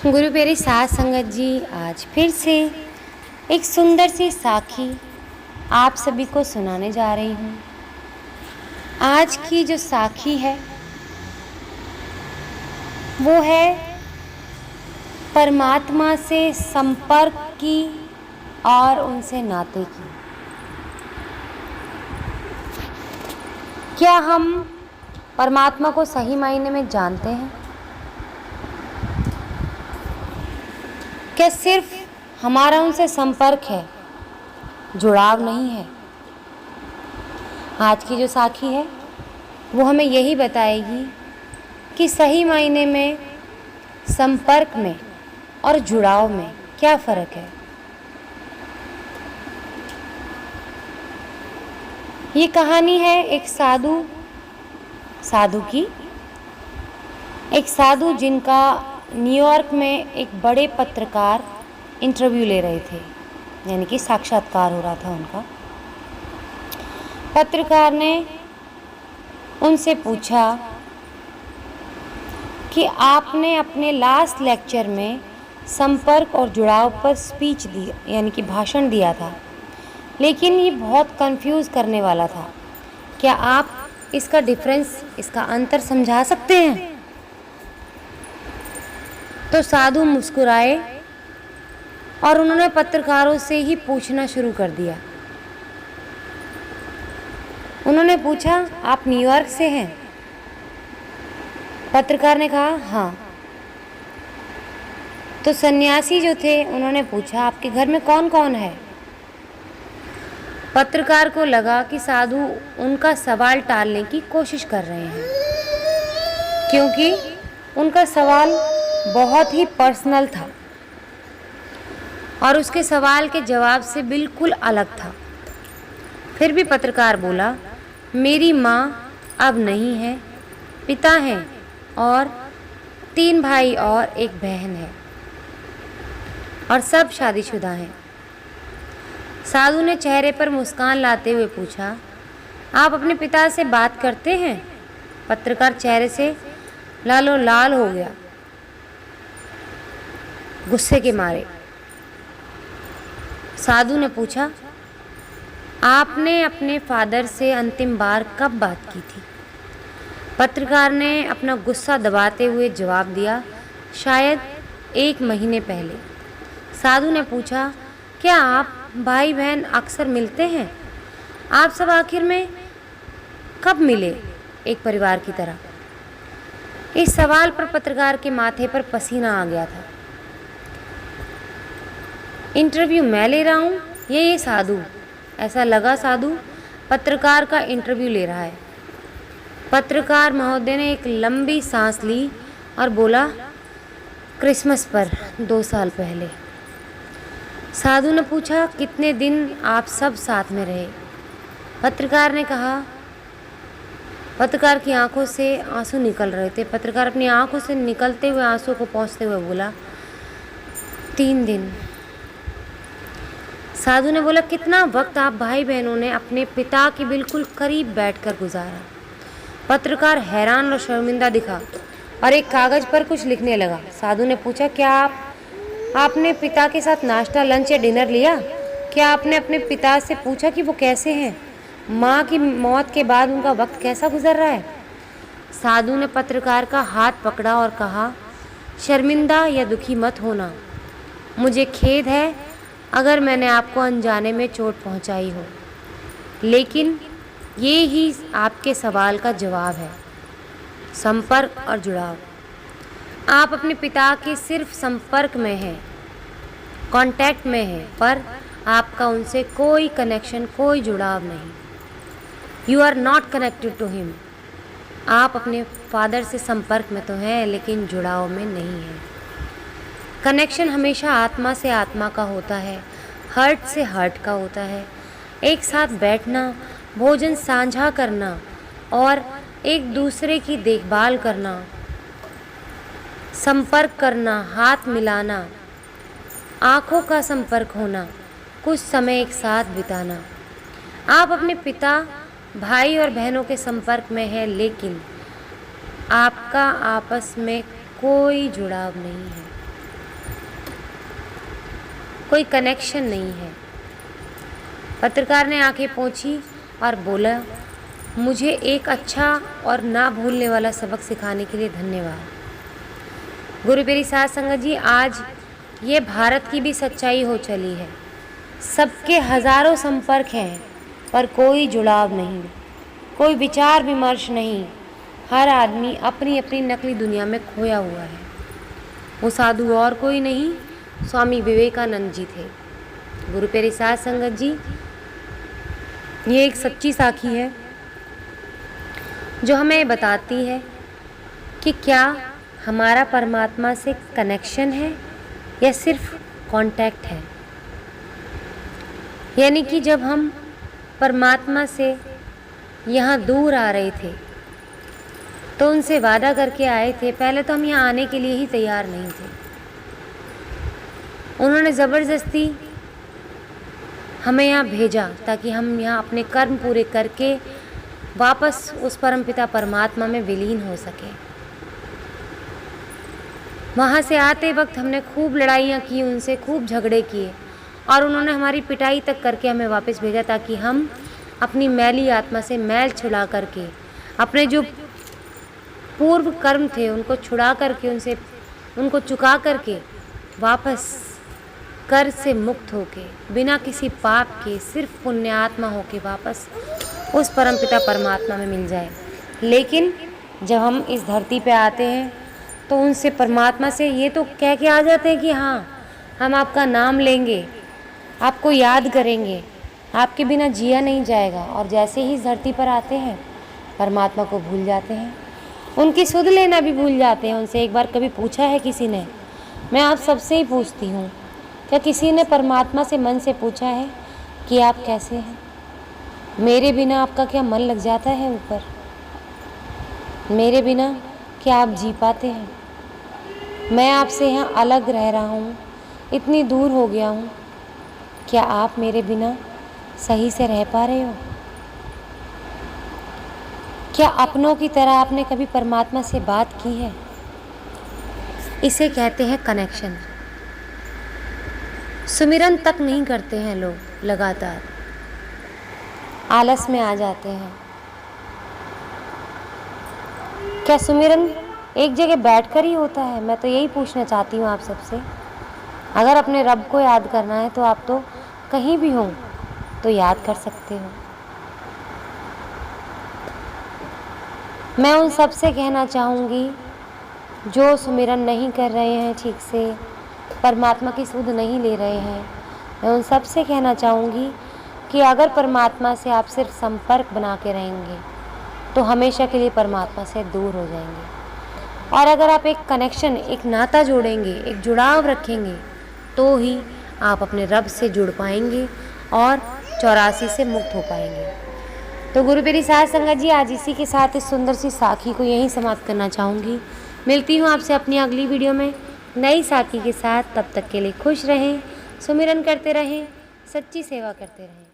गुरु प्यारी साध संगत जी, आज फिर से एक सुंदर सी साखी आप सभी को सुनाने जा रही हूँ। आज की जो साखी है वो है परमात्मा से संपर्क की और उनसे नाते की। क्या हम परमात्मा को सही मायने में जानते हैं? क्या सिर्फ हमारा उनसे संपर्क है, जुड़ाव नहीं है? आज की जो साखी है वो हमें यही बताएगी कि सही मायने में संपर्क में और जुड़ाव में क्या फ़र्क है। ये कहानी है एक साधु की। एक साधु जिनका न्यूयॉर्क में एक बड़े पत्रकार इंटरव्यू ले रहे थे, यानी कि साक्षात्कार हो रहा था उनका। पत्रकार ने उनसे पूछा कि आपने अपने लास्ट लेक्चर में संपर्क और जुड़ाव पर स्पीच दी, यानी कि भाषण दिया था, लेकिन ये बहुत कंफ्यूज करने वाला था। क्या आप इसका डिफरेंस, इसका अंतर समझा सकते हैं? तो साधु मुस्कुराए और उन्होंने पत्रकारों से ही पूछना शुरू कर दिया। उन्होंने पूछा, आप न्यूयॉर्क से हैं? पत्रकार ने कहा, हाँ। तो सन्यासी जो थे उन्होंने पूछा, आपके घर में कौन कौन है? पत्रकार को लगा कि साधु उनका सवाल टालने की कोशिश कर रहे हैं, क्योंकि उनका सवाल बहुत ही पर्सनल था और उसके सवाल के जवाब से बिल्कुल अलग था। फिर भी पत्रकार बोला, मेरी माँ अब नहीं है, पिता हैं और 3 भाई और 1 बहन है और सब शादीशुदा हैं। साधु ने चेहरे पर मुस्कान लाते हुए पूछा, आप अपने पिता से बात करते हैं? पत्रकार चेहरे से लालो लाल हो गया, गुस्से के मारे। साधु ने पूछा, आपने अपने फादर से अंतिम बार कब बात की थी? पत्रकार ने अपना गुस्सा दबाते हुए जवाब दिया, शायद 1 महीने पहले। साधु ने पूछा, क्या आप भाई बहन अक्सर मिलते हैं? आप सब आखिर में कब मिले एक परिवार की तरह? इस सवाल पर पत्रकार के माथे पर पसीना आ गया था। इंटरव्यू मैं ले रहा हूँ, ये साधु, ऐसा लगा साधु पत्रकार का इंटरव्यू ले रहा है। पत्रकार महोदय ने एक लंबी सांस ली और बोला, क्रिसमस पर 2 साल पहले। साधु ने पूछा, कितने दिन आप सब साथ में रहे? पत्रकार ने कहा, पत्रकार की आंखों से आंसू निकल रहे थे। पत्रकार अपनी आंखों से निकलते हुए आंसू को पोंछते हुए बोला, 3 दिन। साधु ने बोला, कितना वक्त आप भाई बहनों ने अपने पिता के बिल्कुल करीब बैठकर गुजारा? पत्रकार हैरान और शर्मिंदा दिखा और एक कागज़ पर कुछ लिखने लगा। साधु ने पूछा, क्या आपने पिता के साथ नाश्ता, लंच या डिनर लिया? क्या आपने अपने पिता से पूछा कि वो कैसे हैं? माँ की मौत के बाद उनका वक्त कैसा गुजर रहा है? साधु ने पत्रकार का हाथ पकड़ा और कहा, शर्मिंदा या दुखी मत होना, मुझे खेद है अगर मैंने आपको अनजाने में चोट पहुंचाई हो, लेकिन ये ही आपके सवाल का जवाब है, संपर्क और जुड़ाव। आप अपने पिता के सिर्फ संपर्क में हैं, कांटेक्ट में हैं, पर आपका उनसे कोई कनेक्शन, कोई जुड़ाव नहीं। You are not connected to him. आप अपने फादर से संपर्क में तो हैं, लेकिन जुड़ाव में नहीं हैं। कनेक्शन हमेशा आत्मा से आत्मा का होता है, हार्ट से हार्ट का होता है। एक साथ बैठना, भोजन साझा करना और एक दूसरे की देखभाल करना, संपर्क करना, हाथ मिलाना, आँखों का संपर्क होना, कुछ समय एक साथ बिताना। आप अपने पिता, भाई और बहनों के संपर्क में हैं, लेकिन आपका आपस में कोई जुड़ाव नहीं है। कोई कनेक्शन नहीं है। पत्रकार ने आंखें पोंछी और बोला, मुझे एक अच्छा और ना भूलने वाला सबक सिखाने के लिए धन्यवाद। गुरु प्यारी साध संगत जी, आज ये भारत की भी सच्चाई हो चली है। सबके हजारों संपर्क हैं पर कोई जुड़ाव नहीं, कोई विचार विमर्श नहीं। हर आदमी अपनी अपनी नकली दुनिया में खोया हुआ है। वो साधु और कोई नहीं, स्वामी विवेकानंद जी थे। गुरु प्यारी साध संगत जी, ये एक सच्ची साखी है जो हमें बताती है कि क्या हमारा परमात्मा से कनेक्शन है या सिर्फ कांटेक्ट है। यानी कि जब हम परमात्मा से यहाँ दूर आ रहे थे तो उनसे वादा करके आए थे। पहले तो हम यहाँ आने के लिए ही तैयार नहीं थे। उन्होंने ज़बरदस्ती हमें यहाँ भेजा ताकि हम यहाँ अपने कर्म पूरे करके वापस उस परमपिता परमात्मा में विलीन हो सके। वहाँ से आते वक्त हमने खूब लड़ाइयाँ की, उनसे खूब झगड़े किए और उन्होंने हमारी पिटाई तक करके हमें वापस भेजा ताकि हम अपनी मैली आत्मा से मैल छुड़ा करके, अपने जो पूर्व कर्म थे उनको छुड़ा करके, उनको चुका करके वापस कर्ज से मुक्त होके, बिना किसी पाप के, सिर्फ पुण्य आत्मा होके वापस उस परमपिता परमात्मा में मिल जाए। लेकिन जब हम इस धरती पे आते हैं तो उनसे, परमात्मा से ये तो कह के आ जाते हैं कि हाँ, हम आपका नाम लेंगे, आपको याद करेंगे, आपके बिना जिया नहीं जाएगा। और जैसे ही इस धरती पर आते हैं परमात्मा को भूल जाते हैं, उनकी सुध लेना भी भूल जाते हैं। उनसे एक बार कभी पूछा है किसी ने? मैं आप सबसे ही पूछती हूँ, क्या किसी ने परमात्मा से मन से पूछा है कि आप कैसे हैं? मेरे बिना आपका क्या मन लग जाता है ऊपर? मेरे बिना क्या आप जी पाते हैं? मैं आपसे यहाँ अलग रह रहा हूँ, इतनी दूर हो गया हूँ, क्या आप मेरे बिना सही से रह पा रहे हो? क्या अपनों की तरह आपने कभी परमात्मा से बात की है? इसे कहते हैं कनेक्शन। सुमिरन तक नहीं करते हैं लोग, लगातार आलस में आ जाते हैं। क्या सुमिरन एक जगह बैठकर ही होता है? मैं तो यही पूछना चाहती हूँ आप सबसे। अगर अपने रब को याद करना है तो आप तो कहीं भी हो तो याद कर सकते हो। मैं उन सब से कहना चाहूँगी जो सुमिरन नहीं कर रहे हैं ठीक से, परमात्मा की सुध नहीं ले रहे हैं, मैं उन सब से कहना चाहूँगी कि अगर परमात्मा से आप सिर्फ संपर्क बना के रहेंगे तो हमेशा के लिए परमात्मा से दूर हो जाएंगे। और अगर आप एक कनेक्शन, एक नाता जोड़ेंगे, एक जुड़ाव रखेंगे तो ही आप अपने रब से जुड़ पाएंगे और 84 से मुक्त हो पाएंगे। तो गुरु प्यारी साध संगत जी, आज इसी के साथ इस सुंदर सी साखी को यहीं समाप्त करना चाहूँगी। मिलती हूँ आपसे अपनी अगली वीडियो में नई साखी के साथ। तब तक के लिए खुश रहें, सुमिरन करते रहें, सच्ची सेवा करते रहें।